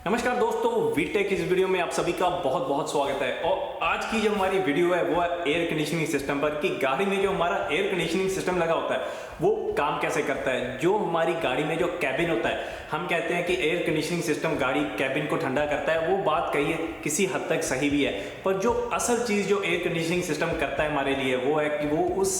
नमस्कार दोस्तों, वीटेक इस वीडियो में आप सभी का बहुत बहुत स्वागत है। और आज की जो हमारी वीडियो है वो है एयर कंडीशनिंग सिस्टम पर कि गाड़ी में जो हमारा एयर कंडीशनिंग सिस्टम लगा होता है वो काम कैसे करता है। जो हमारी गाड़ी में जो कैबिन होता है, हम कहते हैं कि एयर कंडीशनिंग सिस्टम गाड़ी कैबिन को ठंडा करता है। वो बात कही है, किसी हद तक सही भी है, पर जो असल चीज़ जो एयर कंडीशनिंग सिस्टम करता है हमारे लिए वो है कि वो उस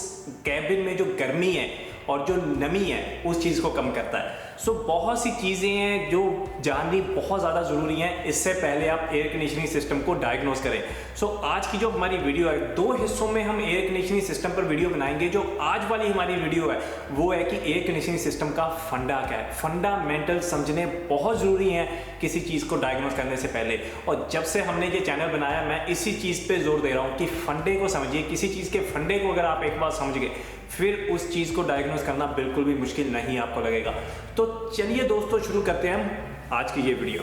कैबिन में जो गर्मी है और जो नमी है उस चीज़ को कम करता है। सो बहुत सी चीज़ें हैं जो जाननी बहुत ज़्यादा ज़रूरी हैं इससे पहले आप एयर कंडीशनिंग सिस्टम को डायग्नोज करें। सो आज की जो हमारी वीडियो है, दो हिस्सों में हम एयर कंडीशनिंग सिस्टम पर वीडियो बनाएंगे। जो आज वाली हमारी वीडियो है वो है कि एयर कंडीशनिंग सिस्टम का फंडा क्या है। फंडामेंटल समझने बहुत ज़रूरी हैं किसी चीज़ को डायग्नोज करने से पहले। और जब से हमने ये चैनल बनाया मैं इसी चीज़ पर जोर दे रहा हूँ कि फंडे को समझिए। किसी चीज़ के फंडे को अगर आप एक बार समझ गए फिर उस चीज़ को डायग्नोज करना बिल्कुल भी मुश्किल नहीं आपको लगेगा। तो चलिए दोस्तों, शुरू करते हैं हम आज की ये वीडियो।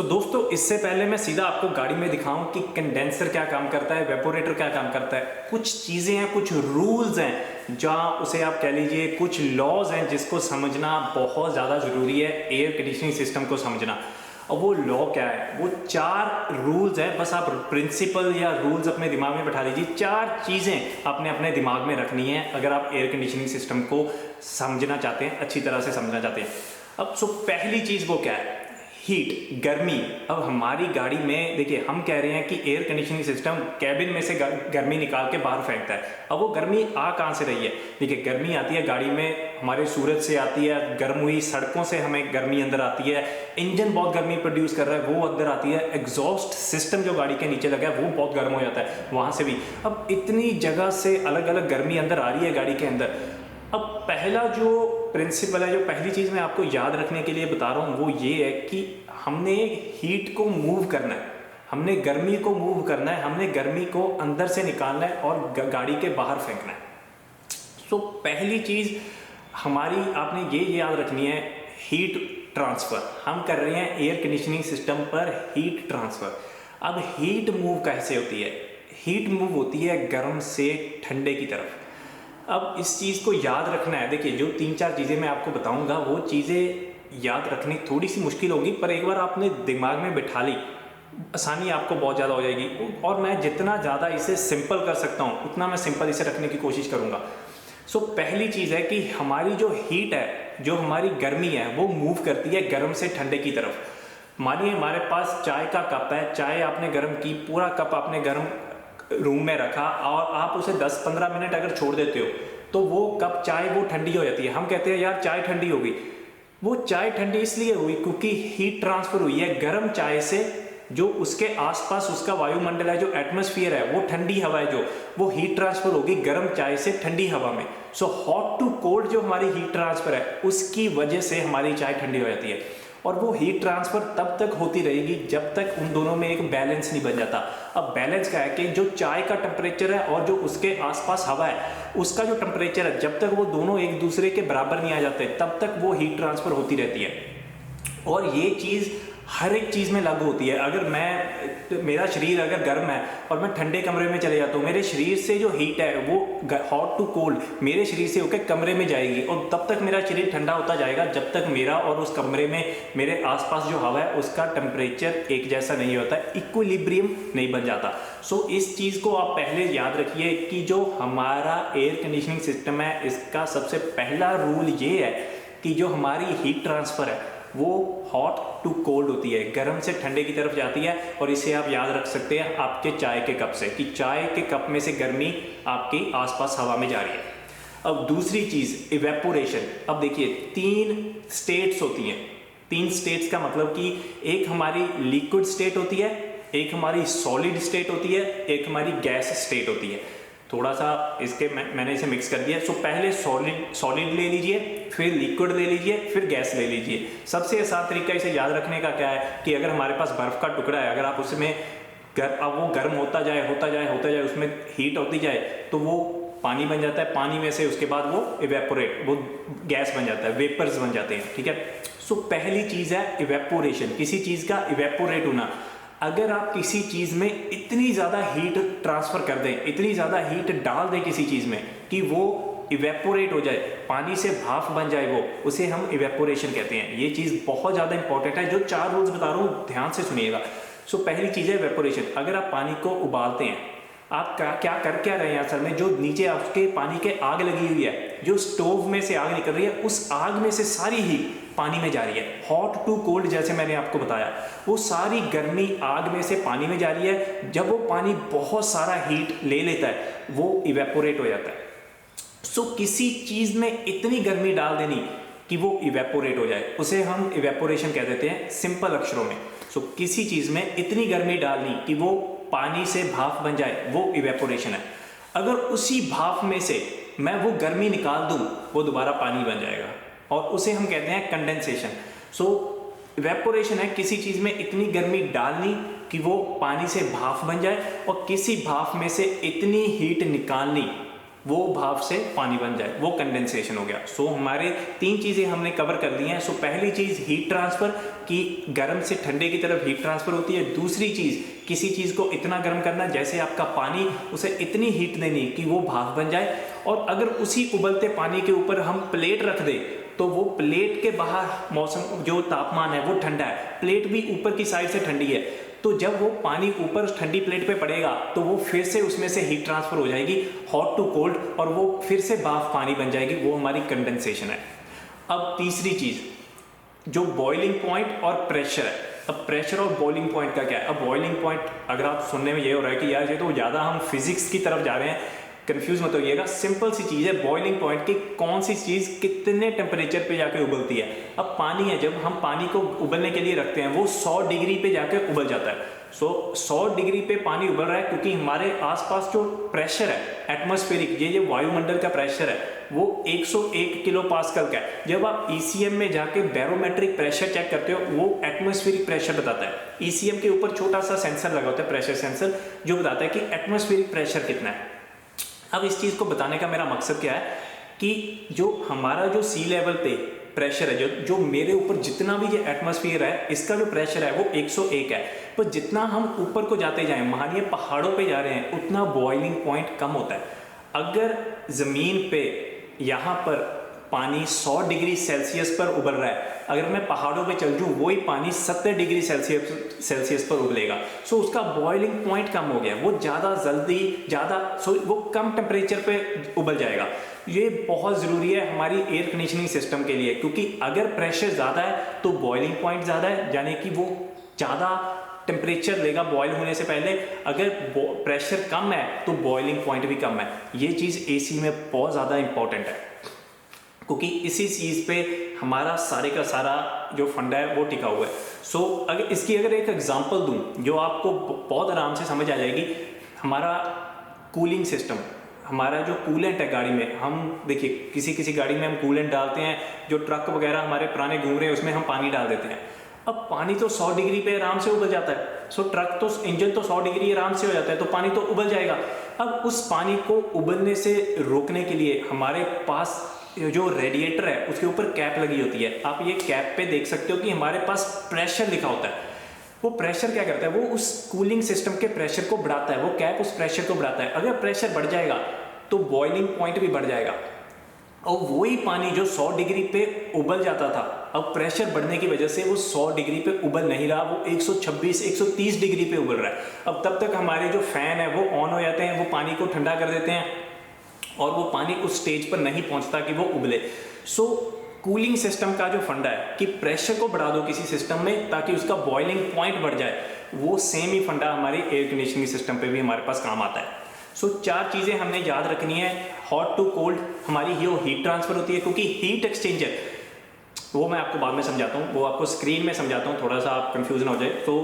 दोस्तों, इससे पहले मैं सीधा आपको गाड़ी में दिखाऊं कि कंडेंसर क्या काम करता है, वेपोरेटर क्या काम करता है। कुछ चीज़ें हैं, कुछ रूल्स हैं, जहां उसे आप कह लीजिए कुछ लॉज हैं जिसको समझना बहुत ज़्यादा ज़रूरी है एयर कंडीशनिंग सिस्टम को समझना। और वो लॉ क्या है, वो 4 रूल्स हैं। बस आप प्रिंसिपल या रूल्स अपने दिमाग में बैठा लीजिए। 4 चीज़ें आपने अपने दिमाग में रखनी है अगर आप एयर कंडीशनिंग सिस्टम को समझना चाहते हैं, अच्छी तरह से समझना चाहते हैं। अब पहली चीज़ वो क्या है, हीट, गर्मी। अब हमारी गाड़ी में देखिए, हम कह रहे हैं कि एयर कंडीशनिंग सिस्टम कैबिन में से गर्मी निकाल के बाहर फेंकता है। अब वो गर्मी आ कहाँ से रही है? देखिए, गर्मी आती है गाड़ी में हमारे सूरज से आती है, गर्म हुई सड़कों से हमें गर्मी अंदर आती है। इंजन बहुत गर्मी प्रोड्यूस कर रहा है, वो अंदर आती है। एग्जॉस्ट सिस्टम जो गाड़ी के नीचे लगा है वो बहुत गर्म हो जाता है, वहाँ से भी। अब इतनी जगह से अलग अलग गर्मी अंदर आ रही है गाड़ी के अंदर। अब पहला जो प्रिंसिपल है, जो पहली चीज़ मैं आपको याद रखने के लिए बता रहा हूँ वो ये है कि हमने हीट को मूव करना है, हमने गर्मी को मूव करना है, हमने गर्मी को अंदर से निकालना है और गाड़ी के बाहर फेंकना है। पहली चीज़ हमारी आपने ये याद रखनी है, हीट ट्रांसफ़र। हम कर रहे हैं एयर कंडीशनिंग सिस्टम पर हीट ट्रांसफ़र। अब हीट मूव कैसे होती है? हीट मूव होती है गर्म से ठंडे की तरफ। अब इस चीज़ को याद रखना है। देखिए, जो 3-4 चीज़ें मैं आपको बताऊंगा वो चीज़ें याद रखनी थोड़ी सी मुश्किल होगी, पर एक बार आपने दिमाग में बिठा ली, आसानी आपको बहुत ज़्यादा हो जाएगी। और मैं जितना ज़्यादा इसे सिंपल कर सकता हूँ उतना मैं सिंपल इसे रखने की कोशिश करूँगा। पहली चीज़ है कि हमारी जो हीट है, जो हमारी गर्मी है, वो मूव करती है गर्म से ठंडे की तरफ। मानिए हमारे पास चाय का कप है, चाय आपने गर्म की, पूरा कप आपने गर्म रूम में रखा और आप उसे 10-15 मिनट अगर छोड़ देते हो तो वो कप चाय वो ठंडी हो जाती है। हम कहते हैं यार चाय ठंडी हो गई। वो चाय ठंडी इसलिए हुई क्योंकि हीट ट्रांसफर हुई है गर्म चाय से। जो उसके आसपास उसका वायुमंडल है, जो एटमॉस्फेयर है, वो ठंडी हवा है, जो वो हीट ट्रांसफर होगी गर्म चाय से ठंडी हवा में। हॉट टू कोल्ड जो हमारी हीट ट्रांसफर है उसकी वजह से हमारी चाय ठंडी हो जाती है। और वो हीट ट्रांसफर तब तक होती रहेगी जब तक उन दोनों में एक बैलेंस नहीं बन जाता। अब बैलेंस क्या है कि जो चाय का टेम्परेचर है और जो उसके आसपास हवा है उसका जो टेम्परेचर है, जब तक वो दोनों एक दूसरे के बराबर नहीं आ जाते तब तक वो हीट ट्रांसफर होती रहती है। और ये चीज़ हर एक चीज़ में लागू होती है। अगर मेरा शरीर अगर गर्म है और मैं ठंडे कमरे में चले जाता हूँ, मेरे शरीर से जो हीट है वो हॉट टू कोल्ड मेरे शरीर से होकर कमरे में जाएगी और तब तक मेरा शरीर ठंडा होता जाएगा जब तक मेरा और उस कमरे में मेरे आसपास जो हवा है उसका टेम्परेचर एक जैसा नहीं होता, इक्विलिब्रियम नहीं बन जाता। इस चीज़ को आप पहले याद रखिए कि जो हमारा एयर कंडीशनिंग सिस्टम है इसका सबसे पहला रूल ये है कि जो हमारी हीट ट्रांसफ़र है वो हॉट टू कोल्ड होती है, गर्म से ठंडे की तरफ जाती है। और इसे आप याद रख सकते हैं आपके चाय के कप से कि चाय के कप में से गर्मी आपके आसपास हवा में जा रही है। अब दूसरी चीज़ इवेपोरेशन। अब देखिए 3 स्टेट्स होती हैं। 3 स्टेट्स का मतलब कि एक हमारी लिक्विड स्टेट होती है, एक हमारी सॉलिड स्टेट होती है, एक हमारी गैस स्टेट होती है। थोड़ा सा इसके मैंने इसे मिक्स कर दिया। पहले सॉलिड ले लीजिए, फिर लिक्विड ले लीजिए, फिर गैस ले लीजिए। सबसे आसान तरीका इसे याद रखने का क्या है कि अगर हमारे पास बर्फ़ का टुकड़ा है, अगर आप उसमें अब वो गर्म होता जाए, उसमें हीट होती जाए तो वो पानी बन जाता है। पानी में से उसके बाद वो इवेपोरेट, वो गैस बन जाता है, वेपर्स बन जाते हैं। ठीक है। पहली चीज़ है इवेपोरेशन, किसी चीज़ का इवेपोरेट होना। अगर आप किसी चीज़ में इतनी ज़्यादा हीट ट्रांसफ़र कर दें, इतनी ज़्यादा हीट डाल दें किसी चीज़ में कि वो इवेपोरेट हो जाए, पानी से भाप बन जाए, वो उसे हम इवेपोरेशन कहते हैं। ये चीज़ बहुत ज़्यादा इंपॉर्टेंट है। जो 4 रूल्स बता रहा हूँ ध्यान से सुनिएगा। सो पहली चीज़ है इवेपोरेशन। अगर आप पानी को उबालते हैं, आप क्या कर रहे हैं असल में, जो नीचे आपके पानी के आग लगी हुई है, जो स्टोव में से आग निकल रही है, उस आग में से सारी हीट पानी में जा रही है। हॉट टू कोल्ड, जैसे मैंने आपको बताया, वो सारी गर्मी आग में से पानी में जा रही है। जब वो पानी बहुत सारा हीट ले लेता है, वो इवेपोरेट हो जाता है। सो किसी चीज़ में इतनी गर्मी डाल देनी कि वो इवेपोरेट हो जाए, उसे हम इवेपोरेशन कह देते हैं सिंपल अक्षरों में। सो किसी चीज़ में इतनी गर्मी डालनी कि वो पानी से भाप बन जाए, वो इवेपोरेशन है। अगर उसी भाप में से मैं वो गर्मी निकाल दूं, वो दोबारा पानी बन जाएगा, और उसे हम कहते हैं कंडेंसेशन। सो इवेपोरेशन है किसी चीज़ में इतनी गर्मी डालनी कि वो पानी से भाप बन जाए, और किसी भाप में से इतनी हीट निकालनी वो भाप से पानी बन जाए, वो कंडेंसेशन हो गया। सो हमारे 3 चीज़ें हमने कवर कर ली हैं। सो पहली चीज़ हीट ट्रांसफ़र, कि गर्म से ठंडे की तरफ हीट ट्रांसफ़र होती है। दूसरी चीज़, किसी चीज़ को इतना गर्म करना, जैसे आपका पानी, उसे इतनी हीट देनी कि वो भाप बन जाए। और अगर उसी उबलते पानी के ऊपर हम प्लेट रख दें, तो वो प्लेट के बाहर मौसम जो तापमान है वो ठंडा है, प्लेट भी ऊपर की साइड से ठंडी है। तो जब वो पानी ऊपर ठंडी प्लेट पे पड़ेगा, तो वो फिर से उसमें से हीट ट्रांसफर हो जाएगी हॉट टू कोल्ड, और वो फिर से भाप पानी बन जाएगी, वो हमारी कंडेंसेशन है। अब तीसरी चीज़, जो बॉइलिंग पॉइंट और प्रेशर है। अब प्रेशर और बॉइलिंग पॉइंट का क्या है? अब बॉइलिंग पॉइंट, अगर आप सुनने में ये हो रहा है कि यार ये तो ज़्यादा हम फिजिक्स की तरफ जा रहे हैं, कंफ्यूज मत होइएगा। सिंपल सी चीज़ है बॉइलिंग पॉइंट की, कौन सी चीज़ कितने टेम्परेचर पे जाके उबलती है। अब पानी है, जब हम पानी को उबलने के लिए रखते हैं, वो 100 डिग्री पे जाके उबल जाता है। सो 100 डिग्री पे पानी उबल रहा है, क्योंकि हमारे आसपास जो प्रेशर है एटमॉस्फेरिक, ये वायुमंडल का प्रेशर है, वो 101 किलो पास्कल का है। जब आप ECM में जाके बैरोमेट्रिक प्रेशर चेक करते हो, वो एटमॉस्फेरिक प्रेशर बताता है। ECM के ऊपर छोटा सा सेंसर लगा होता है, प्रेशर सेंसर, जो बताता है कि एटमॉस्फेरिक प्रेशर कितना है। अब इस चीज़ को बताने का मेरा मकसद क्या है कि जो हमारा जो सी लेवल पे प्रेशर है, जो मेरे ऊपर जितना भी ये एटमॉस्फेयर है, इसका जो प्रेशर है वो 101 है। पर जितना हम ऊपर को जाते जाएं, मानिए पहाड़ों पे जा रहे हैं, उतना बॉइलिंग पॉइंट कम होता है। अगर ज़मीन पे यहाँ पर पानी 100 डिग्री सेल्सियस पर उबल रहा है, अगर मैं पहाड़ों पे चल जाऊँ, वही पानी 70 डिग्री सेल्सियस पर उबलेगा। सो उसका बॉइलिंग पॉइंट कम हो गया, वो वो कम टेम्परेचर पे उबल जाएगा। ये बहुत ज़रूरी है हमारी एयर कंडीशनिंग सिस्टम के लिए, क्योंकि अगर प्रेशर ज़्यादा है तो बॉइलिंग पॉइंट ज़्यादा है, यानी कि वो ज़्यादा टेम्परेचर लेगा बॉयल होने से पहले। अगर प्रेशर कम है तो बॉइलिंग पॉइंट भी कम है। ये चीज़ AC में बहुत ज़्यादा इंपॉर्टेंट है, क्योंकि इसी चीज़ पे हमारा सारे का सारा जो फंडा है वो टिका हुआ है। सो अगर एक एग्जांपल दूं जो आपको बहुत आराम से समझ आ जाएगी। हमारा कूलिंग सिस्टम, हमारा जो कूलेंट है गाड़ी में, हम देखिए किसी गाड़ी में हम कूलेंट डालते हैं, जो ट्रक वगैरह हमारे पुराने घूम रहे हैं उसमें हम पानी डाल देते हैं। अब पानी तो 100 डिग्री पे आराम से उबल जाता है। सो ट्रक तो इंजन तो 100 डिग्री आराम से हो जाता है, तो पानी तो उबल जाएगा। अब उस पानी को उबलने से रोकने के लिए हमारे पास जो रेडिएटर है उसके ऊपर कैप लगी होती है। आप ये कैप पे देख सकते हो कि हमारे पास प्रेशर लिखा होता है। वो प्रेशर क्या करता है, वो उस कूलिंग सिस्टम के प्रेशर को बढ़ाता है, वो कैप उस प्रेशर को बढ़ाता है। अगर प्रेशर बढ़ जाएगा तो बॉइलिंग पॉइंट भी बढ़ जाएगा, और वही पानी जो 100 डिग्री पे उबल जाता था, अब प्रेशर बढ़ने की वजह से वो 100 डिग्री पे उबल नहीं रहा, वो 126 130 डिग्री पे उबल रहा है। अब तब तक हमारे जो फैन है वो ऑन हो जाते हैं, वो पानी को ठंडा कर देते हैं, और वो पानी उस स्टेज पर नहीं पहुंचता कि वो उबले। सो कूलिंग सिस्टम का जो फंडा है कि प्रेशर को बढ़ा दो किसी सिस्टम में ताकि उसका बॉइलिंग पॉइंट बढ़ जाए, वो सेम ही फंडा हमारी एयर कंडीशनिंग सिस्टम पे भी हमारे पास काम आता है। सो 4 चीज़ें हमने याद रखनी है। हॉट टू कोल्ड हमारी हीट ट्रांसफर होती है, क्योंकि हीट एक्सचेंजर, वो मैं आपको बाद में समझाता हूँ, वो आपको स्क्रीन में समझाता हूँ, थोड़ा सा आप कंफ्यूजन हो जाए। तो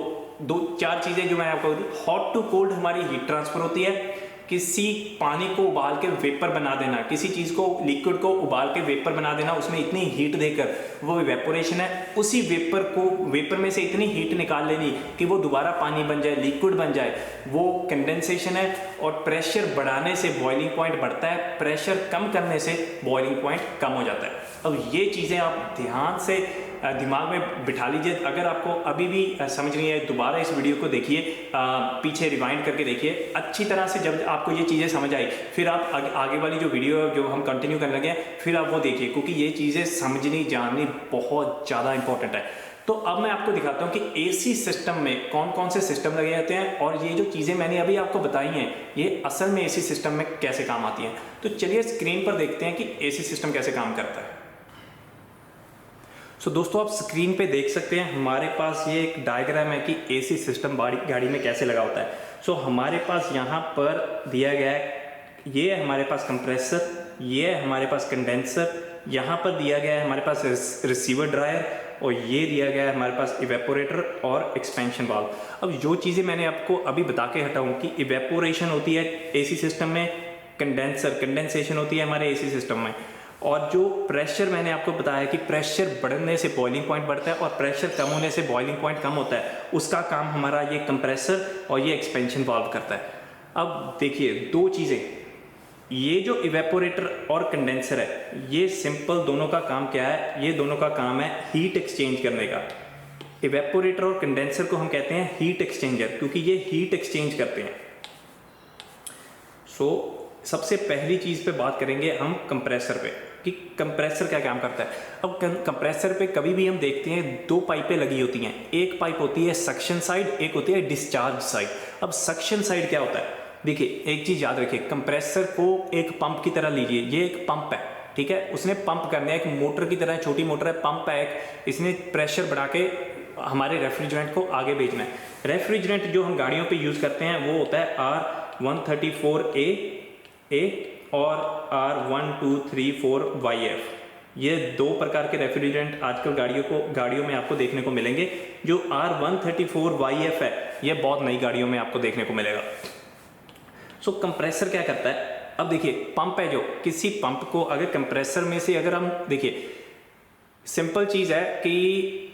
2-4 चीज़ें जो मैं आपको, हॉट टू कोल्ड हमारी हीट ट्रांसफर होती है। किसी पानी को उबाल के वेपर बना देना, किसी चीज़ को लिक्विड को उबाल के वेपर बना देना, उसमें इतनी हीट देकर, वो इवेपोरेशन है। उसी वेपर में से इतनी हीट निकाल लेनी कि वो दोबारा पानी बन जाए, लिक्विड बन जाए, वो कंडेंसेशन है। और प्रेशर बढ़ाने से बॉइलिंग पॉइंट बढ़ता है, प्रेशर कम करने से बॉइलिंग पॉइंट कम हो जाता है। अब ये चीज़ें आप ध्यान से दिमाग में बिठा लीजिए। अगर आपको अभी भी समझ नहीं है, दोबारा इस वीडियो को देखिए, पीछे रिवाइंड करके देखिए अच्छी तरह से। जब आपको ये चीज़ें समझ आई, फिर आप आगे वाली जो वीडियो है जो हम कंटिन्यू करने लगे हैं, फिर आप वो देखिए, क्योंकि ये चीज़ें समझनी जाननी बहुत ज़्यादा इंपॉर्टेंट है। तो अब मैं आपको दिखाता हूँ कि एसी सिस्टम में कौन कौन से सिस्टम लगे जाते हैं, और ये जो चीज़ें मैंने अभी आपको बताई हैं ये असल में एसी सिस्टम में कैसे काम आती हैं। तो चलिए स्क्रीन पर देखते हैं कि एसी सिस्टम कैसे काम करता है। सो दोस्तों, आप स्क्रीन पे देख सकते हैं हमारे पास ये एक डायग्राम है कि एसी सिस्टम गाड़ी में कैसे लगा होता है। सो हमारे पास यहाँ पर दिया गया है, ये है हमारे पास कंप्रेसर, ये है हमारे पास कंडेंसर, यहाँ पर दिया गया है हमारे पास रिसीवर ड्रायर, और ये दिया गया है हमारे पास इवेपोरेटर और एक्सपेंशन वाल्व। अब जो चीज़ें मैंने आपको अभी बता के हटाऊँ कि इवेपोरेशन होती है एसी सिस्टम में, कंडेंसेशन होती है हमारे एसी सिस्टम में, और जो प्रेशर मैंने आपको बताया कि प्रेशर बढ़ने से बॉइलिंग पॉइंट बढ़ता है और प्रेशर कम होने से बॉइलिंग पॉइंट कम होता है, उसका काम हमारा ये कंप्रेसर और ये एक्सपेंशन वाल्व करता है। अब देखिए दो चीज़ें, ये जो इवेपोरेटर और कंडेंसर है, ये सिंपल दोनों का काम क्या है, ये दोनों का काम है हीट एक्सचेंज करने का। इवेपोरेटर और कंडेंसर को हम कहते हैं हीट एक्सचेंजर, क्योंकि ये हीट एक्सचेंज करते हैं। सबसे पहली चीज़ पे बात करेंगे हम कंप्रेसर पे कि कंप्रेसर क्या काम करता है। अब कंप्रेसर पे कभी भी हम देखते हैं दो पाइपें लगी होती हैं, एक पाइप होती है सक्शन साइड, एक होती है डिस्चार्ज साइड। अब सक्शन साइड क्या होता है, देखिए एक चीज़ याद रखिए, कंप्रेसर को एक पंप की तरह लीजिए, ये एक पंप है, ठीक है, उसने पंप करना है, एक मोटर की तरह, छोटी मोटर है, पंप है एक, इसने प्रेशर बढ़ा के हमारे रेफ्रिजरेंट को आगे भेजना है। रेफ्रिजरेंट जो हम गाड़ियों पे यूज़ करते हैं वो होता है R134A और R1234YF। ये दो प्रकार के रेफ्रिजरेंट आजकल गाड़ियों में आपको देखने को मिलेंगे। जो R134YF है ये बहुत नई गाड़ियों में आपको देखने को मिलेगा। कंप्रेसर क्या करता है, अब देखिए पंप है, जो किसी पंप को अगर कंप्रेसर में से अगर हम देखिए, सिंपल चीज़ है कि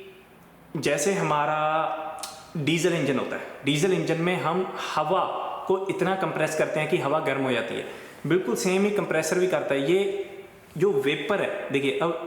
जैसे हमारा डीजल इंजन होता है, डीजल इंजन में हम हवा को इतना कंप्रेस करते हैं कि हवा गर्म हो जाती है, बिल्कुल सेम ही कंप्रेसर भी करता है। ये जो वेपर है, देखिए अब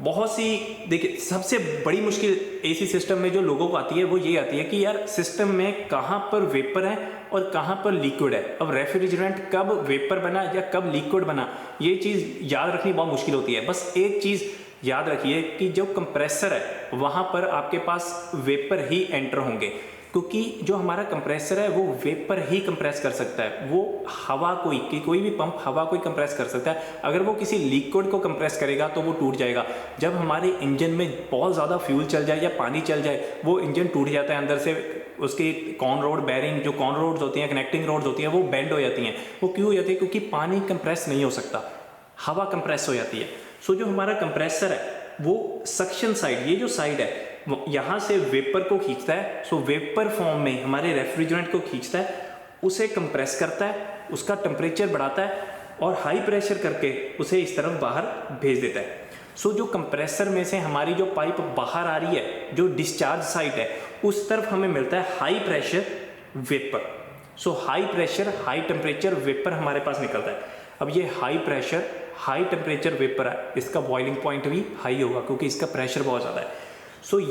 बहुत सी, देखिए सबसे बड़ी मुश्किल एसी सिस्टम में जो लोगों को आती है वो ये आती है कि यार सिस्टम में कहाँ पर वेपर है और कहाँ पर लिक्विड है। अब रेफ्रिजरेंट कब वेपर बना या कब लिक्विड बना, ये चीज़ याद रखनी बहुत मुश्किल होती है। बस एक चीज़ याद रखिए कि जो कंप्रेसर है वहाँ पर आपके पास वेपर ही एंटर होंगे, क्योंकि जो हमारा कंप्रेसर है वो वेपर ही कंप्रेस कर सकता है। वो हवा कोई भी पंप हवा को ही कंप्रेस कर सकता है। अगर वो किसी लिक्विड को कंप्रेस करेगा तो वो टूट जाएगा। जब हमारे इंजन में बहुत ज़्यादा फ्यूल चल जाए या पानी चल जाए, वो इंजन टूट जाता है अंदर से, उसकी कॉन रोड बैरिंग, जो कॉन रोड्स होती हैं, कनेक्टिंग रोड्स होती हैं, वो बेंड हो जाती हैं। वो क्यों हो जाती है, क्योंकि पानी कंप्रेस नहीं हो सकता, हवा कंप्रेस हो जाती है। जो हमारा कंप्रेसर है वो सक्शन साइड, ये जो साइड है यहाँ से वेपर को खींचता है। वेपर फॉर्म में हमारे रेफ्रिजरेंट को खींचता है, उसे कंप्रेस करता है, उसका टेम्परेचर बढ़ाता है और हाई प्रेशर करके उसे इस तरफ बाहर भेज देता है। जो कंप्रेसर में से हमारी जो पाइप बाहर आ रही है, जो डिस्चार्ज साइड है, उस तरफ हमें मिलता है high pressure vapour. High pressure high temperature vapour हमारे पास निकलता है। अब ये high pressure high temperature vapour है, इसका बॉइलिंग पॉइंट भी हाई होगा क्योंकि इसका प्रेशर बहुत ज़्यादा है।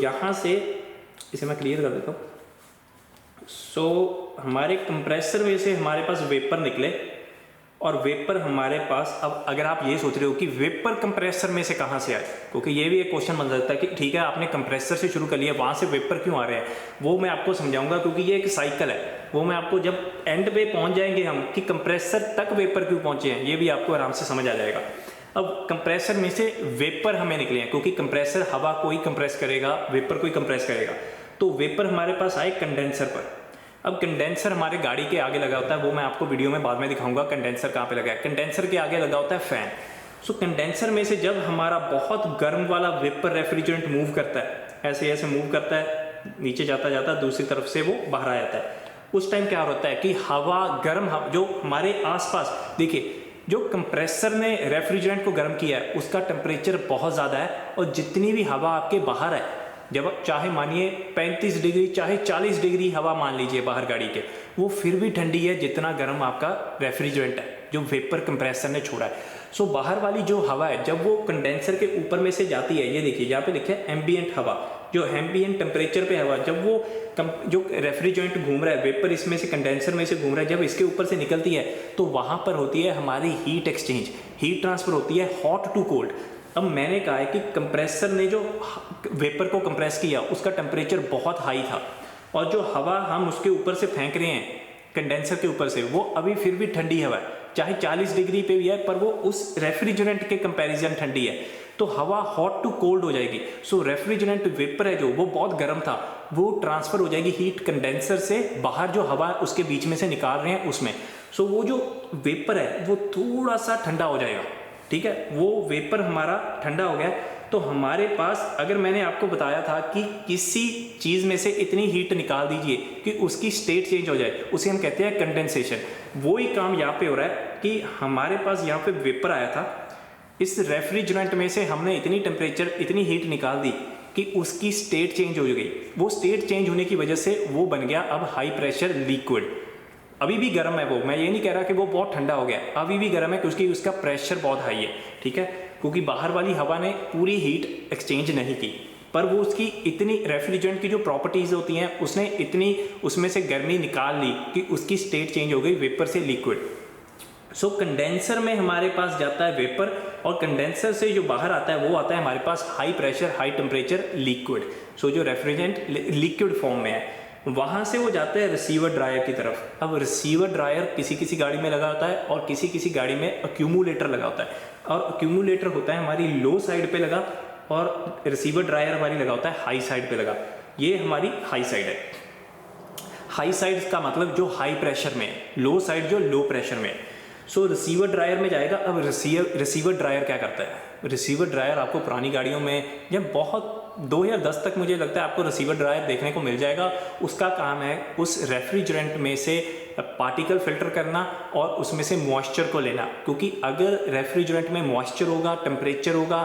यहाँ से इसे मैं क्लियर कर देता हूँ। हमारे कंप्रेसर में से हमारे पास वेपर निकले और वेपर हमारे पास, अब अगर आप ये सोच रहे हो कि वेपर कंप्रेसर में से कहाँ से आए, क्योंकि ये भी एक क्वेश्चन बन सकता है कि ठीक है आपने कंप्रेसर से शुरू कर लिया, वहाँ से वेपर क्यों आ रहे हैं, वो मैं आपको समझाऊंगा क्योंकि ये एक साइकिल है। वो मैं आपको जब एंड पे पहुँच जाएंगे हम कि कंप्रेसर तक वेपर क्यों पहुँचे हैं, ये भी आपको आराम से समझ आ जाएगा। अब कंप्रेसर में से वेपर हमें निकले हैं, क्योंकि कंप्रेसर हवा को ही कंप्रेस करेगा, वेपर को ही कंप्रेस करेगा। तो वेपर हमारे पास आए कंडेंसर पर। अब कंडेंसर हमारे गाड़ी के आगे लगा होता है, वो मैं आपको वीडियो में बाद में दिखाऊंगा कंडेंसर कहाँ पे लगा है। कंडेंसर के आगे लगा होता है फैन। कंडेंसर में से जब हमारा बहुत गर्म वाला वेपर रेफ्रिजरेंट मूव करता है, ऐसे ऐसे मूव करता है, नीचे जाता जाता दूसरी तरफ से वो बाहर आ जाता है, उस टाइम क्या होता है कि हवा गर्म जो हमारे आसपास, देखिए जो कंप्रेसर ने रेफ्रिजरेंट को गर्म किया है उसका टेम्परेचर बहुत ज़्यादा है, और जितनी भी हवा आपके बाहर है, जब आप चाहे मानिए 35 डिग्री चाहे 40 डिग्री हवा मान लीजिए बाहर गाड़ी के, वो फिर भी ठंडी है जितना गर्म आपका रेफ्रिजरेंट है जो वेपर कंप्रेसर ने छोड़ा है। सो बाहर वाली जो हवा है जब वो कंडेंसर के ऊपर में से जाती है, ये देखिए यहाँ पे लिखा है एम्बिएंट हवा, जो एम्बिएंट टेम्परेचर पे हवा, जब वो जो रेफ्रिजरेंट घूम रहा है, वेपर इसमें से कंडेंसर में से घूम रहा है, जब इसके ऊपर से निकलती है तो वहाँ पर होती है हमारी हीट एक्सचेंज, हीट ट्रांसफर होती है हॉट टू कोल्ड। अब मैंने कहा है कि कंप्रेसर ने जो वेपर को कंप्रेस किया उसका टेम्परेचर बहुत हाई था, और जो हवा हम उसके ऊपर से फेंक रहे हैं कंडेंसर के ऊपर से, वो अभी फिर भी ठंडी हवा है, चाहे 40 डिग्री पे भी है, पर वो उस रेफ्रिजरेंट के कंपैरिजन ठंडी है, तो हवा हॉट टू कोल्ड हो जाएगी। सो रेफ्रिजरेंट वेपर है जो वो बहुत गर्म था, वो ट्रांसफर हो जाएगी हीट कंडेंसर से बाहर, जो हवा उसके बीच में से निकाल रहे हैं उसमें। सो वो जो वेपर है वो थोड़ा सा ठंडा हो जाएगा, ठीक है, वो वेपर हमारा ठंडा हो गया। तो हमारे पास, अगर मैंने आपको बताया था कि किसी चीज़ में से इतनी हीट निकाल दीजिए कि उसकी स्टेट चेंज हो जाए, उसे हम कहते हैं कंडेंसेशन। वो ही काम यहाँ पे हो रहा है कि हमारे पास यहाँ पे वेपर आया था, इस रेफ्रिजरेंट में से हमने इतनी टेम्परेचर, इतनी हीट निकाल दी कि उसकी स्टेट चेंज हो गई। वो स्टेट चेंज होने की वजह से वो बन गया अब हाई प्रेशर लिक्विड। अभी भी गर्म है वो, मैं ये नहीं कह रहा कि वो बहुत ठंडा हो गया, अभी भी गर्म है क्योंकि उसका प्रेशर बहुत हाई है, ठीक है, क्योंकि बाहर वाली हवा ने पूरी हीट एक्सचेंज नहीं की, पर वो उसकी इतनी, रेफ्रिजरेंट की जो प्रॉपर्टीज़ होती हैं उसने इतनी उसमें से गर्मी निकाल ली कि उसकी स्टेट चेंज हो गई वेपर से लिक्विड। सो कंडेंसर में हमारे पास जाता है वेपर, और कंडेंसर से जो बाहर आता है वो आता है हमारे पास high pressure high temperature liquid. So जो रेफ्रिजरेंट लिक्विड फॉर्म में है, वहाँ से वो जाता है रिसीवर ड्रायर की तरफ। अब रिसीवर ड्रायर किसी किसी गाड़ी में लगा होता है और किसी किसी गाड़ी में अक्यूमुलेटर लगा होता है, और अक्यूमुलेटर होता है हमारी लो साइड पे लगा, और रिसीवर ड्रायर हमारी लगा होता है हाई साइड पे लगा। ये हमारी हाई साइड है। हाई साइड का मतलब जो हाई प्रेशर में है, लो साइड जो लो प्रेशर में है। सो रिसीवर ड्रायर में जाएगा। अब रिसीवर ड्रायर क्या करता है? रिसीवर ड्रायर आपको पुरानी गाड़ियों में, जब बहुत 2010 तक मुझे लगता है आपको रिसीवर ड्रायर देखने को मिल जाएगा। उसका काम है उस रेफ्रिजरेंट में से पार्टिकल फिल्टर करना और उसमें से मॉइस्चर को लेना, क्योंकि अगर रेफ्रिजरेंट में मॉइस्चर होगा, टेम्परेचर होगा,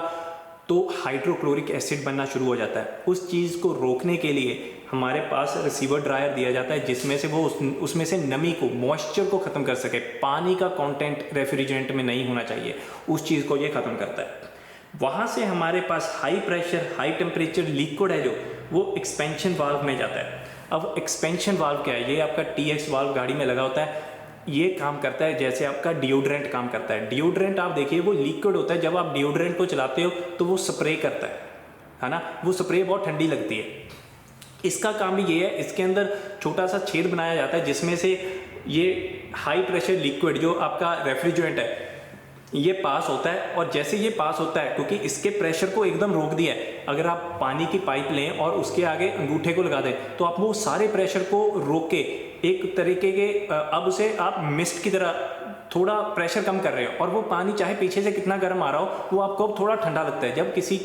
तो हाइड्रोक्लोरिक एसिड बनना शुरू हो जाता है। उस चीज़ को रोकने के लिए हमारे पास रिसीवर ड्रायर दिया जाता है, जिसमें से वो उसमें से नमी को, मॉइस्चर को ख़त्म कर सके। पानी का कंटेंट रेफ्रिजरेंट में नहीं होना चाहिए, उस चीज़ को ये ख़त्म करता है। वहाँ से हमारे पास high pressure high temperature liquid है जो, वो एक्सपेंशन वाल्व में जाता है। अब एक्सपेंशन वाल्व क्या है? ये आपका TX वाल्व गाड़ी में लगा होता है। ये काम करता है जैसे आपका डिओड्रेंट काम करता है। डिओड्रेंट आप देखिए वो लिक्विड होता है, जब आप डिओड्रेंट को चलाते हो तो वो स्प्रे करता है ना, वो स्प्रे बहुत ठंडी लगती है। इसका काम भी ये है, इसके अंदर छोटा सा छेद बनाया जाता है जिसमें से ये हाई प्रेशर लिक्विड जो आपका रेफ्रिजरेंट है ये पास होता है। और जैसे ये पास होता है, क्योंकि इसके प्रेशर को एकदम रोक दिया है, अगर आप पानी की पाइप लें और उसके आगे अंगूठे को लगा दें तो आप वो सारे प्रेशर को रोक के एक तरीके के, अब उसे आप मिस्ट की तरह थोड़ा प्रेशर कम कर रहे हो, और वो पानी चाहे पीछे से कितना गर्म आ रहा हो वो आपको अब थोड़ा ठंडा लगता है। जब किसी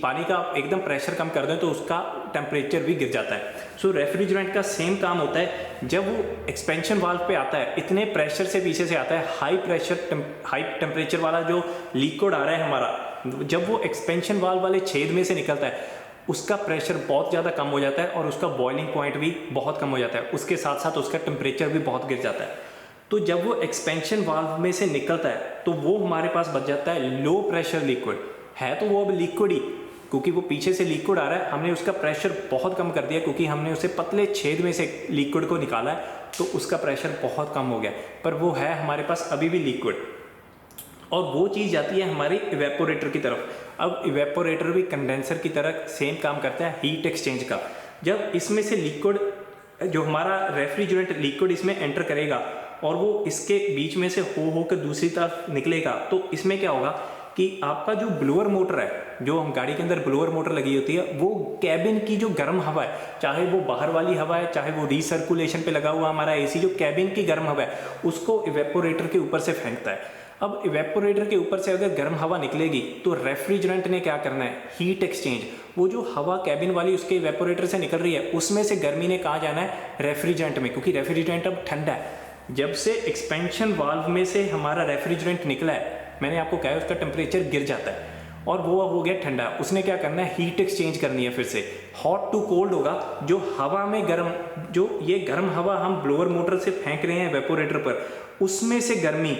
पानी का आप एकदम प्रेशर कम कर दें तो उसका टेम्परेचर भी गिर जाता है। सो रेफ्रिजरेंट का सेम काम होता है। जब वो एक्सपेंशन वाल्व पे आता है, इतने प्रेशर से पीछे से आता है, हाई प्रेशर हाई टेम्परेचर वाला जो लिक्विड आ रहा है हमारा, जब वो एक्सपेंशन वाल्व वाले छेद में से निकलता है उसका प्रेशर बहुत ज़्यादा कम हो जाता है और उसका बॉइलिंग पॉइंट भी बहुत कम हो जाता है। उसके साथ साथ उसका टेम्परेचर भी बहुत गिर जाता है। तो जब वो एक्सपेंशन वाल्व में से निकलता है तो वो हमारे पास बच जाता है लो प्रेशर लिक्विड। है तो वो अब लिक्विड ही, क्योंकि वो पीछे से लिक्विड आ रहा है, हमने उसका प्रेशर बहुत कम कर दिया क्योंकि हमने उसे पतले छेद में से लिक्विड को निकाला है, तो उसका प्रेशर बहुत कम हो गया। पर वो है हमारे पास अभी भी लिक्विड, और वो चीज़ जाती है हमारी इवेपोरेटर की तरफ। अब इवेपोरेटर भी कंडेंसर की तरह सेम काम करता है हीट एक्सचेंज का। जब इसमें से लिक्विड, जो हमारा रेफ्रिजरेंट लिक्विड इसमें एंटर करेगा और वो इसके बीच में से हो कर दूसरी तरफ निकलेगा, तो इसमें क्या होगा कि आपका जो ब्लोअर मोटर है, जो हम गाड़ी के अंदर ब्लोअर मोटर लगी होती है, वो कैबिन की जो गर्म हवा है, चाहे वो बाहर वाली हवा है, चाहे वो रीसर्कुलेशन पे लगा हुआ हमारा AC, जो कैबिन की गर्म हवा है उसको इवेपोरेटर के ऊपर से फेंकता है। अब इवेपोरेटर के ऊपर से अगर गर्म हवा निकलेगी तो रेफ्रिजरेंट ने क्या करना है? Heat exchange. वो जो हवा कैबिन वाली उसके इवेपोरेटर से निकल रही है, उसमें से गर्मी ने कहाँ जाना है? रेफ्रिजरेंट में, क्योंकि रेफ्रिजरेंट अब ठंडा है। जब से एक्सपेंशन वाल्व में से हमारा रेफ्रिजरेंट निकला है, मैंने आपको कहा उसका टेम्परेचर गिर जाता है और वो हो गया ठंडा। उसने क्या करना है? हीट एक्सचेंज करनी है, फिर से हॉट टू कोल्ड होगा। जो हवा में गर्म, जो ये गर्म हवा हम ब्लोअर मोटर से फेंक रहे हैं इवेपोरेटर पर, उसमें से गर्मी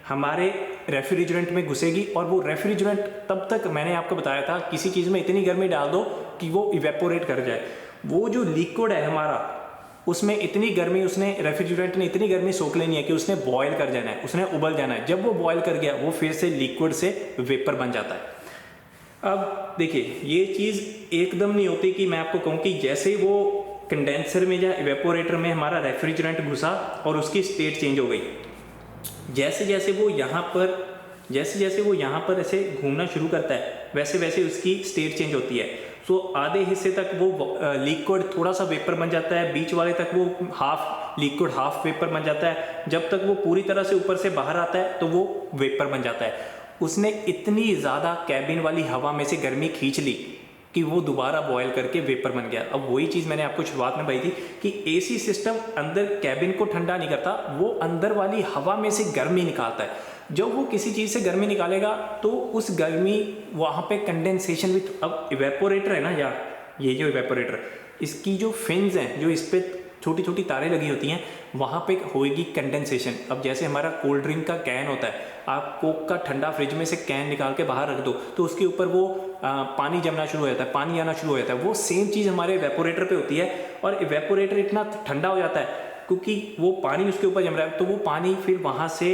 हमारे रेफ्रिजरेंट में घुसेगी और वो रेफ्रिजरेंट तब तक मैंने आपको बताया था किसी चीज़ में इतनी गर्मी डाल दो कि वो इवेपोरेट कर जाए। वो जो लिक्विड है हमारा उसमें इतनी गर्मी उसने रेफ्रिजरेंट ने इतनी गर्मी सोख लेनी है कि उसने बॉयल कर जाना है, उसने उबल जाना है। जब वो बॉयल कर गया वो फिर से लिक्विड से वेपर बन जाता है। अब देखिए ये चीज़ एकदम नहीं होती कि मैं आपको कहूँ कि जैसे ही वो कंडेंसर में या इवेपोरेटर में हमारा रेफ्रिजरेंट घुसा और उसकी स्टेट चेंज हो गई, जैसे जैसे वो यहाँ पर ऐसे घूमना शुरू करता है वैसे वैसे उसकी स्टेट चेंज होती है। सो आधे हिस्से तक वो लिक्विड थोड़ा सा वेपर बन जाता है, बीच वाले तक वो हाफ लिक्विड हाफ वेपर बन जाता है, जब तक वो पूरी तरह से ऊपर से बाहर आता है तो वो वेपर बन जाता है। उसने इतनी ज़्यादा कैबिन वाली हवा में से गर्मी खींच ली कि वो दोबारा बॉयल करके वेपर बन गया। अब वही चीज़ मैंने आपको शुरुआत में बताई थी कि एसी सिस्टम अंदर कैबिन को ठंडा नहीं करता, वो अंदर वाली हवा में से गर्मी निकालता है। जब वो किसी चीज़ से गर्मी निकालेगा तो उस गर्मी वहाँ पे कंडेंसेशन भी, अब इवेपोरेटर है ना यार, ये जो इवेपोरेटर इसकी जो फिन्स हैं, जो इस पर छोटी छोटी तारें लगी होती हैं, वहाँ पे होएगी कंडेंसेशन। अब जैसे हमारा कोल्ड ड्रिंक का कैन होता है, आप कोक का ठंडा फ्रिज में से कैन निकाल के बाहर रख दो तो उसके ऊपर वो पानी जमना शुरू हो जाता है, पानी आना शुरू हो जाता है। वो सेम चीज़ हमारे इवेपोरेटर पे होती है और इवेपोरेटर इतना ठंडा हो जाता है क्योंकि वो पानी उसके ऊपर जम रहा है, तो वो पानी फिर वहाँ से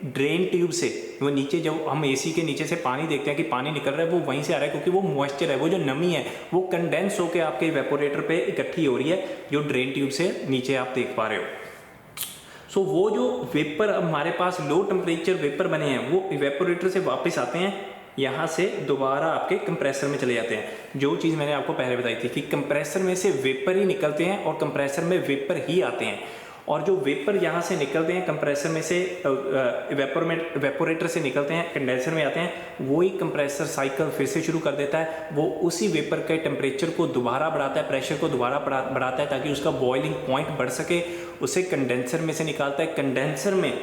ड्रेन ट्यूब से वो नीचे, जब हम एसी के नीचे से पानी देखते हैं कि पानी निकल रहा है, वो वहीं से आ रहा है क्योंकि वो मॉइस्चर है, वो जो नमी है वो कंडेंस होकर आपके इवेपोरेटर पे इकट्ठी हो रही है जो ड्रेन ट्यूब से नीचे आप देख पा रहे हो। सो वो जो वेपर हमारे पास लो टेम्परेचर वेपर बने हैं वो इवेपोरेटर से वापस आते हैं, यहाँ से दोबारा आपके कंप्रेसर में चले जाते हैं। जो चीज़ मैंने आपको पहले बताई थी कि कंप्रेसर में से वेपर ही निकलते हैं और कंप्रेसर में वेपर ही आते हैं, और जो वेपर यहाँ से निकलते हैं कंप्रेसर में से इवेपोरेटर से निकलते हैं कंडेंसर में आते हैं, वही कंप्रेसर साइकिल फिर से शुरू कर देता है। वो उसी वेपर के टेम्परेचर को दोबारा बढ़ाता है, प्रेशर को दोबारा बढ़ाता है ताकि उसका बॉइलिंग पॉइंट बढ़ सके, उसे कंडेंसर में से निकालता है। कंडेंसर में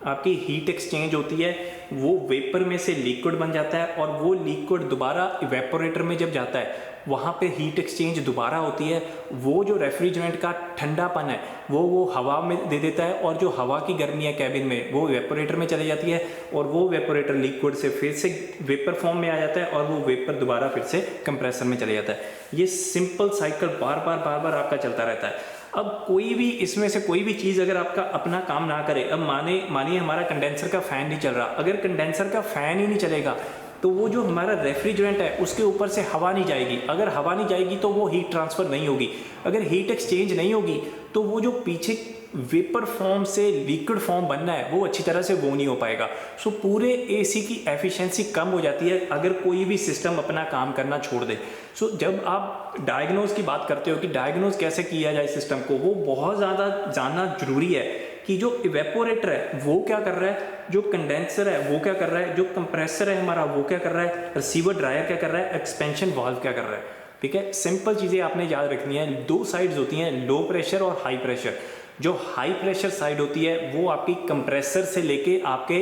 आपकी हीट एक्सचेंज होती है, वो वेपर में से लिक्विड बन जाता है और वो लिक्विड दोबारा इवेपोरेटर में जब जाता है वहाँ पे हीट एक्सचेंज दोबारा होती है। वो जो रेफ्रिजरेंट का ठंडापन है वो हवा में दे देता है और जो हवा की गर्मी है कैबिन में वो इवेपोरेटर में चली जाती है और वो इवेपोरेटर लिक्विड से फिर से वेपर फॉर्म में आ जाता है और वो वेपर दोबारा फिर से कंप्रेसर में चले जाता है। ये सिंपल साइकिल बार बार आपका चलता रहता है। अब कोई भी इसमें से कोई भी चीज़ अगर आपका अपना काम ना करे, अब मानिए हमारा कंडेंसर का फ़ैन नहीं चल रहा, अगर कंडेंसर का फ़ैन ही नहीं चलेगा तो वो जो हमारा रेफ्रिजरेंट है उसके ऊपर से हवा नहीं जाएगी। अगर हवा नहीं जाएगी तो वो हीट ट्रांसफ़र नहीं होगी, अगर हीट एक्सचेंज नहीं होगी तो वो जो पीछे वेपर फॉर्म से लिक्विड फॉर्म बनना है वो अच्छी तरह से वो नहीं हो पाएगा। सो पूरे एसी की एफिशिएंसी कम हो जाती है अगर कोई भी सिस्टम अपना काम करना छोड़ दे। सो जब आप डायग्नोज की बात करते हो कि डायग्नोज कैसे किया जाए सिस्टम को, वो बहुत ज़्यादा जानना जरूरी है कि जो इवेपोरेटर है वो क्या कर रहा है, जो कंडेंसर है वो क्या कर रहा है, जो कंप्रेसर है हमारा वो क्या कर रहा है, रिसीवर ड्रायर क्या कर रहा है, एक्सपेंशन वाल्व क्या कर रहा है। ठीक है, सिंपल चीज़ें आपने याद रखनी है। दो साइड्स होती हैं, लो प्रेशर और हाई प्रेशर। जो हाई प्रेशर साइड होती है वो आपकी कंप्रेसर से लेके आपके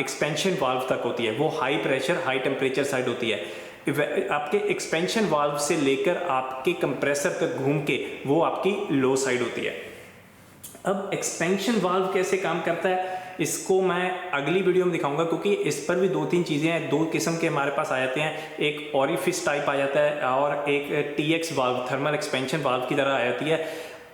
एक्सपेंशन वाल्व तक होती है, वो high pressure high temperature side होती है। आपके एक्सपेंशन वाल्व से लेकर आपके कंप्रेसर तक घूम के वो आपकी लो साइड होती है। अब एक्सपेंशन वाल्व कैसे काम करता है इसको मैं अगली वीडियो में दिखाऊंगा, क्योंकि इस पर भी दो तीन चीज़ें हैं, दो किस्म के हमारे पास आ जाते हैं। एक ऑरिफिस टाइप आ जाता है और एक TX valve thermal expansion valve की तरह आ जाती है।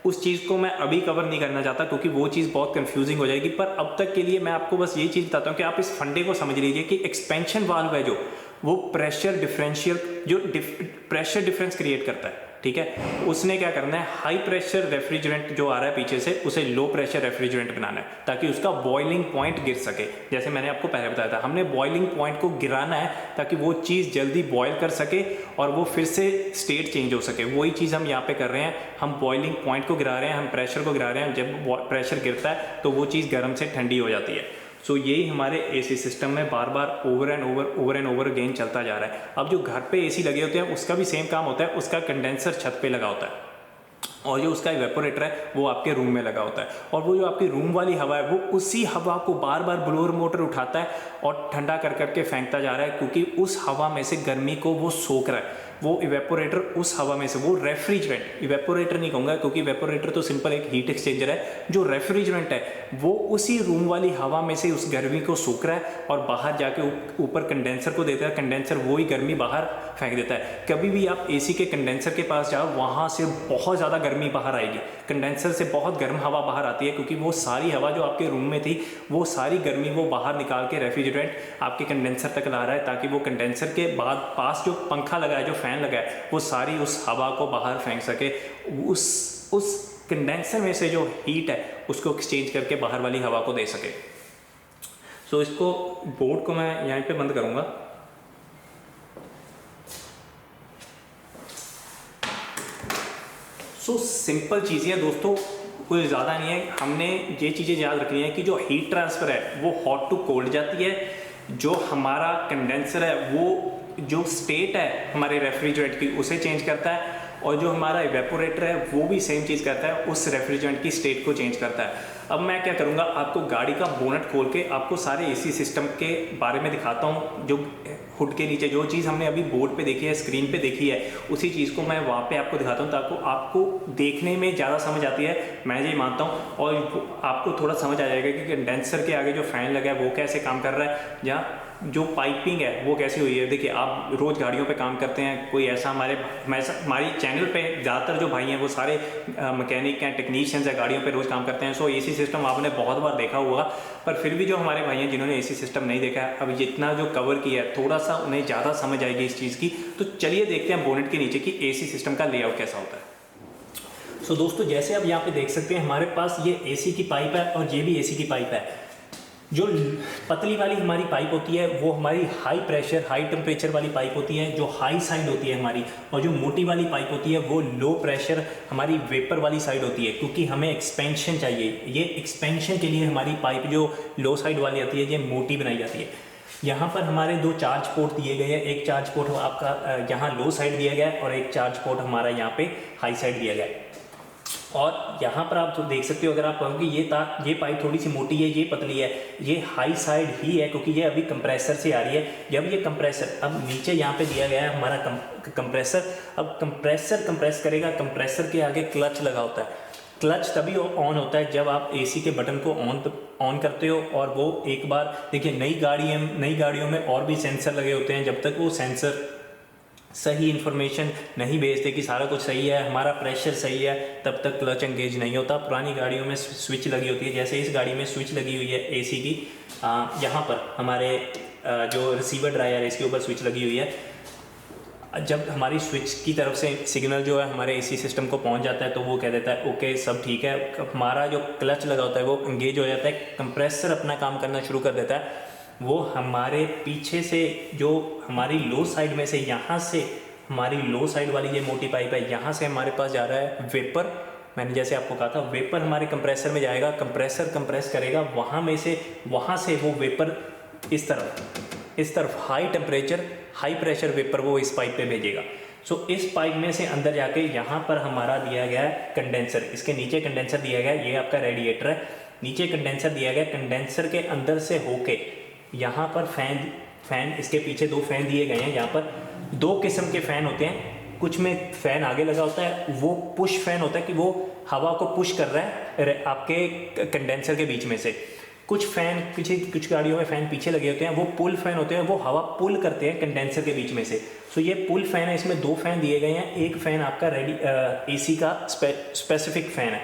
उस चीज़ को मैं अभी कवर नहीं करना चाहता क्योंकि वो चीज़ बहुत कंफ्यूजिंग हो जाएगी, पर अब तक के लिए मैं आपको बस ये चीज़ बताता हूँ कि आप इस फंडे को समझ लीजिए कि एक्सपेंशन वाल्व है जो वो प्रेशर डिफरेंस क्रिएट करता है। ठीक है, उसने क्या करना है, हाई प्रेशर रेफ्रिजरेंट जो आ रहा है पीछे से उसे लो प्रेशर रेफ्रिजरेंट बनाना है ताकि उसका बॉइलिंग पॉइंट गिर सके। जैसे मैंने आपको पहले बताया था, हमने बॉइलिंग पॉइंट को गिराना है ताकि वो चीज़ जल्दी बॉयल कर सके और वो फिर से स्टेट चेंज हो सके। वही चीज़ हम यहाँ पे कर रहे हैं, हम बॉइलिंग पॉइंट को गिरा रहे हैं, हम प्रेशर को गिरा रहे हैं। जब प्रेशर गिरता है तो वो चीज़ गर्म से ठंडी हो जाती है। सो यही हमारे एसी सिस्टम में बार बार ओवर एंड ओवर अगेन चलता जा रहा है। अब जो घर पे एसी लगे होते हैं उसका भी सेम काम होता है, उसका कंडेंसर छत पे लगा होता है। और जो उसका इवेपोरेटर है वो आपके रूम में लगा होता है, और वो जो आपकी रूम वाली हवा है वो उसी हवा को बार बार ब्लोअर मोटर उठाता है और ठंडा कर करके फेंकता जा रहा है, क्योंकि उस हवा में से गर्मी को वो सोख रहा है। वो इवेपोरेटर उस हवा में से, वो रेफ्रिजरेंट, इवेपोरेटर नहीं कहूँगा क्योंकि इवेपोरेटर तो सिंपल एक हीट एक्सचेंजर है, जो रेफ्रिजरेंट है वो उसी रूम वाली हवा में से उस गर्मी को सोख रहा है और बाहर जाके ऊपर कंडेंसर को देता है, कंडेंसर वो ही गर्मी बाहर फेंक देता है। कभी भी आप एसी के कंडेंसर के पास जाओ, वहाँ से बहुत ज़्यादा गर्मी बाहर आएगी, कंडेंसर से बहुत गर्म हवा बाहर आती है, क्योंकि वो सारी हवा जो आपके रूम में थी वो सारी गर्मी वो बाहर निकाल के रेफ्रिजरेंट आपके कंडेंसर तक ला रहा है, ताकि वो कंडेंसर के बाद पास जो पंखा लगा है, जो फैन लगा है, वो सारी उस हवा को बाहर फेंक सके, उस कंडेंसर में से जो हीट है उसको एक्सचेंज करके बाहर वाली हवा को दे सके। सो इसको, बोर्ड को मैं यहाँ पे बंद करूँगा। सो सिंपल चीज़ें हैं दोस्तों, कोई ज़्यादा नहीं है। हमने ये चीज़ें याद रखनी है कि जो हीट ट्रांसफ़र है वो हॉट टू कोल्ड जाती है, जो हमारा कंडेंसर है वो जो स्टेट है हमारे रेफ्रिजरेंट की उसे चेंज करता है, और जो हमारा इवेपोरेटर है वो भी सेम चीज़ करता है, उस रेफ्रिजरेंट की स्टेट को चेंज करता है। अब मैं क्या करूँगा, आपको गाड़ी का बोनट खोल के आपको सारे एसी सिस्टम के बारे में दिखाता हूँ। जो हुड के नीचे जो चीज़ हमने अभी बोर्ड पे देखी है, स्क्रीन पे देखी है, उसी चीज़ को मैं वहाँ पे आपको दिखाता हूँ, ताकि आपको देखने में ज़्यादा समझ आती है, मैं ये मानता हूँ, और आपको थोड़ा समझ आ जाएगा कि कंडेंसर के आगे जो फ़ैन लगा है वो कैसे काम कर रहा है, या जो पाइपिंग है वो कैसी हुई है। देखिए, आप रोज़ गाड़ियों पे काम करते हैं, कोई ऐसा हमारी चैनल पे ज़्यादातर जो भाई हैं वो सारे मैकेनिक हैं, टेक्नीशियंस हैं, गाड़ियों पे रोज़ काम करते हैं। सो एसी सिस्टम आपने बहुत बार देखा होगा, पर फिर भी जो हमारे भाई हैं जिन्होंने एसी सिस्टम नहीं देखा है, अब जितना जो कवर किया है थोड़ा सा उन्हें ज़्यादा समझ आएगी इस चीज़ की। तो चलिए देखते हैं बोनेट के नीचे कि एसी सिस्टम का लेआउट कैसा होता है। सो दोस्तों, जैसे आप यहाँ पे देख सकते हैं, हमारे पास ये एसी की पाइप है और ये भी एसी की पाइप है। जो पतली वाली हमारी पाइप होती है वो हमारी हाई प्रेशर हाई टेम्परेचर वाली पाइप होती है, जो हाई साइड होती है हमारी, और जो मोटी वाली पाइप होती है वो लो प्रेशर हमारी वेपर वाली साइड होती है, क्योंकि हमें एक्सपेंशन चाहिए। ये एक्सपेंशन के लिए हमारी पाइप जो लो साइड वाली आती है ये मोटी बनाई जाती है। यहाँ पर हमारे दो चार्ज पोर्ट दिए गए हैं, एक चार्ज पोर्ट आपका यहाँ लो साइड दिया गया है और एक चार्ज पोर्ट हमारा यहाँ पे हाई साइड दिया गया है। और यहाँ पर आप देख सकते हो, अगर आप कहोगे ये पाइप थोड़ी सी मोटी है, ये पतली है, ये हाई साइड ही है क्योंकि ये अभी कंप्रेसर से आ रही है। जब ये कंप्रेसर अब नीचे यहाँ पे दिया गया है हमारा कंप्रेसर, अब कंप्रेसर कंप्रेस करेगा, कंप्रेसर के आगे क्लच लगा होता है। क्लच तभी ऑन होता है जब आप एसी के बटन को ऑन करते हो, और वो एक बार देखिए, नई गाड़ियों में और भी सेंसर लगे होते हैं, जब तक वो सेंसर सही इन्फॉर्मेशन नहीं भेजते कि सारा कुछ सही है, हमारा प्रेशर सही है, तब तक क्लच एंगेज नहीं होता। पुरानी गाड़ियों में स्विच लगी होती है, जैसे इस गाड़ी में स्विच लगी हुई है एसी की, यहाँ पर हमारे जो रिसीवर ड्रायर है इसके ऊपर स्विच लगी हुई है। जब हमारी स्विच की तरफ से सिग्नल जो है हमारे एसी सिस्टम को पहुंच जाता है तो वो कह देता है ओके सब ठीक है। हमारा जो क्लच लगा होता है वो एंगेज हो जाता है, कंप्रेसर अपना काम करना शुरू कर देता है। वो हमारे पीछे से जो हमारी लो साइड में से, यहाँ से हमारी लो साइड वाली ये मोटी पाइप है, यहाँ से हमारे पास जा रहा है वेपर। मैंने जैसे आपको कहा था वेपर हमारे कंप्रेसर में जाएगा, कंप्रेसर कंप्रेस करेगा, वहाँ से वो वेपर इस तरफ high temperature high pressure vapour वो इस पाइप पे भेजेगा। सो इस पाइप में से अंदर जाके यहाँ पर हमारा दिया गया है कंडेंसर, इसके नीचे कंडेंसर दिया गया है, ये आपका रेडिएटर है, नीचे कंडेंसर दिया गया, कंडेंसर के अंदर से होके यहाँ पर फैन इसके पीछे दो फैन दिए गए हैं। यहाँ पर दो किस्म के फ़ैन होते हैं, कुछ में फ़ैन आगे लगा होता है, वो पुश फैन होता है कि वो हवा को पुश कर रहा है आपके कंडेंसर के बीच में से। कुछ फ़ैन पीछे, कुछ गाड़ियों में फ़ैन पीछे लगे होते हैं, वो पुल फैन होते हैं, वो हवा पुल करते हैं कंडेंसर के बीच में से। सो ये पुल फैन है, इसमें दो फैन दिए गए हैं, एक फ़ैन आपका एसी का स्पेसिफिक फ़ैन है।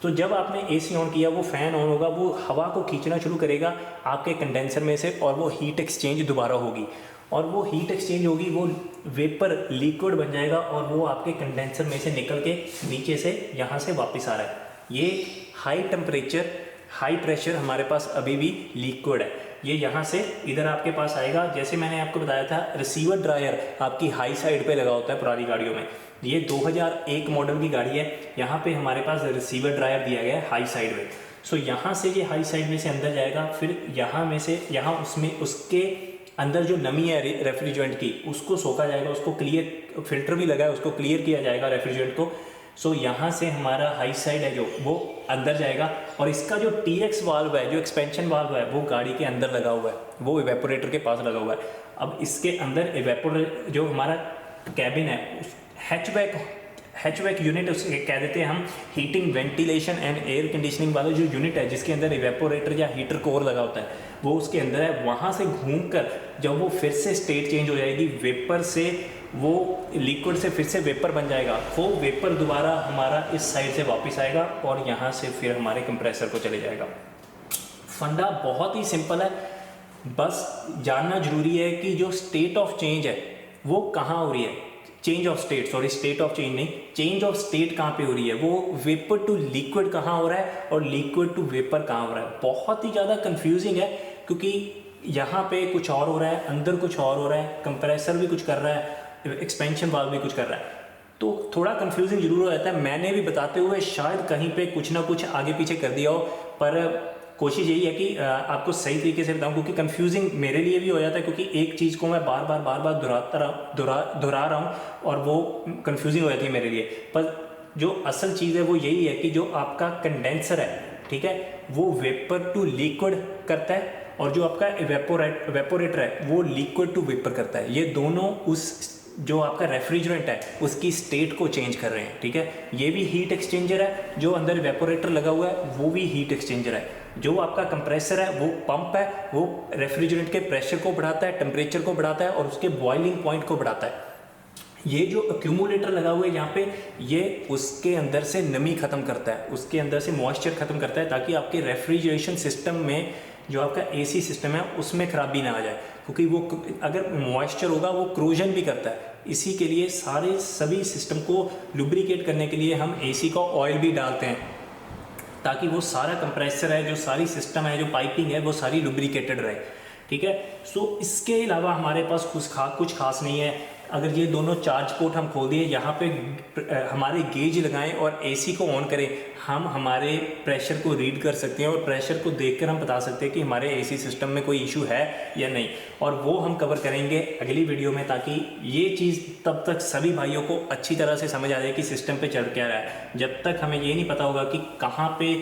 तो जब आपने एसी ऑन किया, वो फ़ैन ऑन होगा, वो हवा को खींचना शुरू करेगा आपके कंडेंसर में से, और वो हीट एक्सचेंज दोबारा होगी, और वो हीट एक्सचेंज होगी, वो वेपर लिक्विड बन जाएगा, और वो आपके कंडेंसर में से निकल के नीचे से यहाँ से वापस आ रहा है। ये हाई टेम्परेचर हाई प्रेशर हमारे पास अभी भी लिक्विड है, ये यहाँ से इधर आपके पास आएगा। जैसे मैंने आपको बताया था, रिसीवर ड्रायर आपकी हाई साइड पे लगा होता है पुरानी गाड़ियों में। ये 2001 मॉडल की गाड़ी है, यहाँ पे हमारे पास रिसीवर ड्रायर दिया गया है हाई साइड में। सो यहाँ से ये हाई साइड में से अंदर जाएगा, फिर यहाँ में से यहाँ उसमें उसके अंदर जो नमी है रेफ्रिजरेंट की, उसको सोखा जाएगा, उसको क्लियर, फिल्टर भी लगा है, उसको क्लियर किया जाएगा रेफ्रिजरेंट को। सो यहाँ से हमारा हाई साइड है जो वो अंदर जाएगा, और इसका जो TX वाल्व है, जो एक्सपेंशन वाल्व है, वो गाड़ी के अंदर लगा हुआ है, वो इवेपोरेटर के पास लगा हुआ है। अब इसके अंदर इवेपोरेटर जो हमारा कैबिन है, हैचबैक यूनिट उसे कह देते हैं हम, heating ventilation and air conditioning वाला जो यूनिट है जिसके अंदर इवेपोरेटर या हीटर कोर लगा होता है, वो उसके अंदर है। वहाँ से घूमकर जब वो फिर से स्टेट चेंज हो जाएगी, वेपर से वो लिक्विड से फिर से वेपर बन जाएगा, वो वेपर दोबारा हमारा इस साइड से वापस आएगा और यहाँ से फिर हमारे कंप्रेसर को चले जाएगा। फंडा बहुत ही सिंपल है, बस जानना जरूरी है कि जो स्टेट ऑफ चेंज है वो कहाँ हो रही है। Change of state, sorry state of change नहीं, चेंज ऑफ स्टेट कहाँ पे हो रही है, वो वेपर टू लिक्विड कहाँ हो रहा है और लिक्विड टू वेपर कहाँ हो रहा है। बहुत ही ज़्यादा कंफ्यूजिंग है क्योंकि यहाँ पे कुछ और हो रहा है, अंदर कुछ और हो रहा है, कंप्रेसर भी कुछ कर रहा है, एक्सपेंशन वाल्व भी कुछ कर रहा है, तो थोड़ा कंफ्यूजिंग जरूर हो जाता है। मैंने भी बताते हुए शायद कहीं पे कुछ ना कुछ आगे पीछे कर दिया हो, पर कोशिश यही है कि आपको सही तरीके से बताऊं, क्योंकि कंफ्यूजिंग मेरे लिए भी हो जाता है, क्योंकि एक चीज़ को मैं बार बार दोहरा रहा हूँ और वो कंफ्यूजिंग हो जाती है मेरे लिए। पर जो असल चीज़ है वो यही है कि जो आपका कंडेंसर है, ठीक है, वो वेपर टू लिक्विड करता है, और जो आपका इवेपोरेटर है वो लिक्विड टू वेपर करता है। ये दोनों उस जो आपका रेफ्रिजरेंट है उसकी स्टेट को चेंज कर रहे हैं, ठीक है। ये भी हीट एक्सचेंजर है, जो अंदर इवेपोरेटर लगा हुआ है वो भी हीट एक्सचेंजर है। जो आपका कंप्रेसर है वो पंप है, वो रेफ्रिजरेंट के प्रेशर को बढ़ाता है, टेम्परेचर को बढ़ाता है और उसके बॉइलिंग पॉइंट को बढ़ाता है। ये जो एक्यूमुलेटर लगा हुआ है यहाँ पे, ये उसके अंदर से नमी खत्म करता है, उसके अंदर से मॉइस्चर खत्म करता है, ताकि आपके रेफ्रिजरेशन सिस्टम में जो आपका AC सिस्टम है उसमें खराबी ना आ जाए, क्योंकि वो अगर मॉइस्चर होगा वो क्रोजन भी करता है। इसी के लिए सभी सिस्टम को लुब्रिकेट करने के लिए हम AC का ऑयल भी डालते हैं, ताकि वो सारा कंप्रेसर है, जो सारी सिस्टम है, जो पाइपिंग है, वो सारी लुब्रिकेटेड रहे, ठीक है। सो इसके अलावा हमारे पास कुछ खास नहीं है। अगर ये दोनों चार्ज पोर्ट हम खोल दिए, यहाँ पे हमारे गेज लगाएं और AC को ऑन करें, हम हमारे प्रेशर को रीड कर सकते हैं और प्रेशर को देखकर हम बता सकते हैं कि हमारे AC सिस्टम में कोई इशू है या नहीं, और वो हम कवर करेंगे अगली वीडियो में, ताकि ये चीज़ तब तक सभी भाइयों को अच्छी तरह से समझ आ जाए कि सिस्टम पे चल क्या रहा है। जब तक हमें ये नहीं पता होगा कि कहाँ पे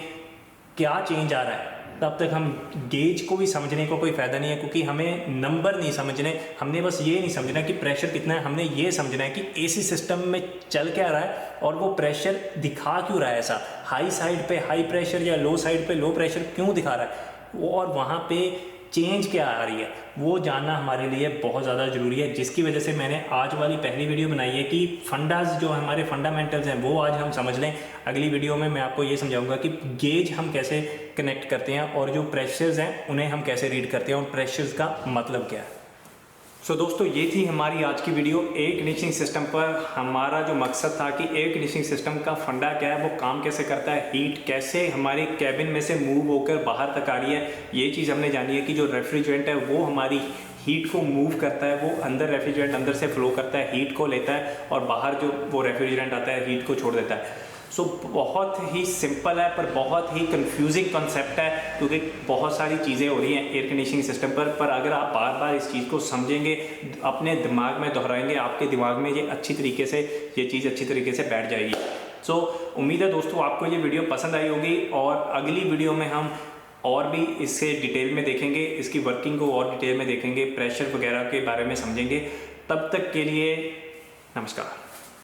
क्या चेंज आ रहा है, तब तक हम गेज को भी समझने को कोई फ़ायदा नहीं है, क्योंकि हमें नंबर नहीं समझने, हमने बस ये नहीं समझना कि प्रेशर कितना है, हमने ये समझना है कि AC सिस्टम में चल क्या रहा है और वो प्रेशर दिखा क्यों रहा है ऐसा, हाई साइड पे हाई प्रेशर या लो साइड पे लो प्रेशर क्यों दिखा रहा है, और वहाँ पे चेंज क्या आ रही है, वो जानना हमारे लिए बहुत ज़्यादा ज़रूरी है। जिसकी वजह से मैंने आज वाली पहली वीडियो बनाई है कि फंडास जो हमारे फंडामेंटल्स हैं वो आज हम समझ लें। अगली वीडियो में मैं आपको ये समझाऊंगा कि गेज हम कैसे कनेक्ट करते हैं और जो प्रेशर्स हैं उन्हें हम कैसे रीड करते हैं और प्रेशर्स का मतलब क्या है। सो दोस्तों, ये थी हमारी आज की वीडियो एयर कंडीशनिंग सिस्टम पर। हमारा जो मकसद था कि एयर कंडीशनिंग सिस्टम का फंडा क्या है, वो काम कैसे करता है, हीट कैसे हमारे कैबिन में से मूव होकर बाहर तक आ रही है, ये चीज़ हमने जानी है कि जो रेफ्रिजरेंट है वो हमारी हीट को मूव करता है, वो अंदर रेफ्रिजरेंट अंदर से फ्लो करता है, हीट को लेता है और बाहर जो वो रेफ्रिजरेंट आता है हीट को छोड़ देता है। सो बहुत ही सिंपल है पर बहुत ही कंफ्यूजिंग कॉन्सेप्ट है, क्योंकि बहुत सारी चीज़ें हो रही हैं एयर कंडीशनिंग सिस्टम पर अगर आप बार बार इस चीज़ को समझेंगे, अपने दिमाग में दोहराएंगे, आपके दिमाग में ये चीज़ अच्छी तरीके से बैठ जाएगी। सो उम्मीद है दोस्तों आपको ये वीडियो पसंद आई होगी, और अगली वीडियो में हम और भी इससे डिटेल में देखेंगे, इसकी वर्किंग को और डिटेल में देखेंगे, प्रेशर वगैरह के बारे में समझेंगे। तब तक के लिए नमस्कार।